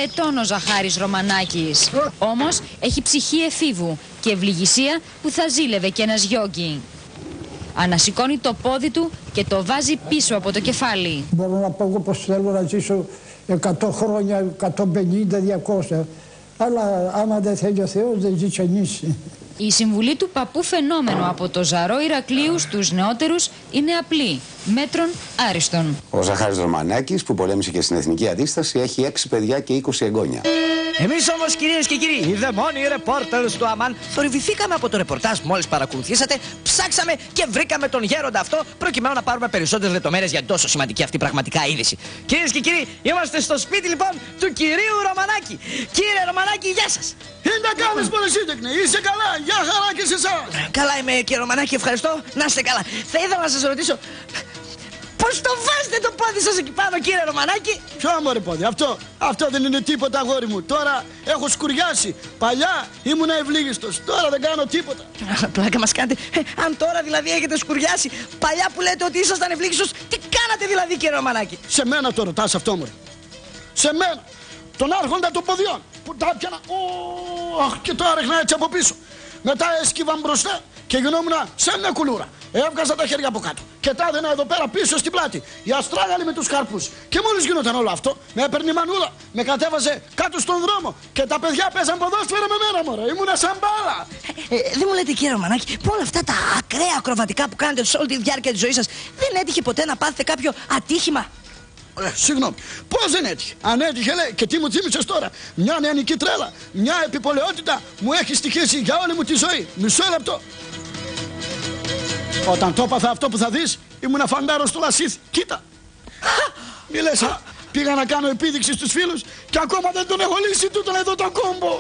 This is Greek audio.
ετών ο Ζαχάρης Ρωμανάκης. Όμως έχει ψυχή εφήβου και ευληγησία που θα ζήλευε και ένας γιόγκι. Ανασηκώνει το πόδι του και το βάζει πίσω από το κεφάλι. Μπορώ να πω εγώ πως θέλω να ζήσω 100 χρόνια, 150, 200. Αλλά άμα δεν θέλει ο Θεός δεν ζει κανείς. Η συμβουλή του παππού Φαινόμενο από το Ζαρό Ηρακλείου στους νεότερους είναι απλή, μέτρον άριστον. Ο Ζαχάρης Ρωμανάκης, που πολέμησε και στην Εθνική Αντίσταση, έχει 6 παιδιά και 20 εγγόνια. Εμείς όμως, κυρίες και κύριοι, οι δαιμόνιοι ρεπόρτερς του ΑΜΑΝ, θορυβηθήκαμε από το ρεπορτάζ που μόλις παρακολουθήσατε, ψάξαμε και βρήκαμε τον γέροντα αυτό, προκειμένου να πάρουμε περισσότερες λεπτομέρειες για τόσο σημαντική αυτή πραγματικά είδηση. Κυρίες και κύριοι, είμαστε στο σπίτι λοιπόν του κυρίου Ρωμανάκη. Κύριε Ρωμανάκη, γεια σας. Τι να κάνεις Πολυσύντεκνε, είσαι καλά, γεια χαρά και σε εσάς. Καλά είμαι κύριε Ρωμανάκη, ευχαριστώ, να είστε καλά. Θα ήθελα να σας ρωτήσω, πώς το βάζετε το πόδι σας εκεί πάνω κύριε Ρωμανάκη? Ποιο μωρέ πόδι, αυτό δεν είναι τίποτα αγόρι μου. Τώρα έχω σκουριάσει, παλιά ήμουν ευλίγιστος, τώρα δεν κάνω τίποτα. Πλάκα μας κάνετε, αν τώρα δηλαδή έχετε σκουριάσει, παλιά που λέτε ότι ήσασταν ευλίγιστος, τι κάνατε δηλαδή κύριε Ρωμανάκη? Σε μένα το ρωτάς αυτό μωρέ, σε μένα, τον άρχοντα των ποδιών, που τα έπιανα, και το άρεχνα έτσι από πίσω. Μετά έσκυβαν μπροστά και γινόμουν σαν μια κουλούρα. Έβγαζα τα χέρια από κάτω και τα έδαινα εδώ πέρα πίσω στην πλάτη. Η αστράγαλη με τους καρπούς. Και μόλις γινόταν όλο αυτό, με έπαιρνε η μανούλα, με κατέβαζε κάτω στον δρόμο και τα παιδιά παίζαν ποδόσφαιρο με μένα, μωρέ. Ήμουνα σαν μπάλα. Δεν μου λέτε κύριε Ρωμανάκη, που όλα αυτά τα ακραία ακροβατικά που κάνετε σε όλη τη διάρκεια της ζωής σας, δεν έτυχε ποτέ να πάθετε κάποιο ατύχημα? Συγγνώμη, πώς δεν έτυχε? Αν έτυχε λέει, και τι μου θύμισες τώρα? Μια νεανική τρέλα, μια επιπολαιότητα μου έχει στοιχήσει για όλη μου τη ζωή. Μισό λεπτό. Όταν το έπαθα αυτό που θα δεις, ήμουν φαντάρος στο Λασίθι. Κοίτα. Μη λες, πήγα να κάνω επίδειξη στους φίλους και ακόμα δεν τον έχω λύσει τούτον εδώ τον κόμπο.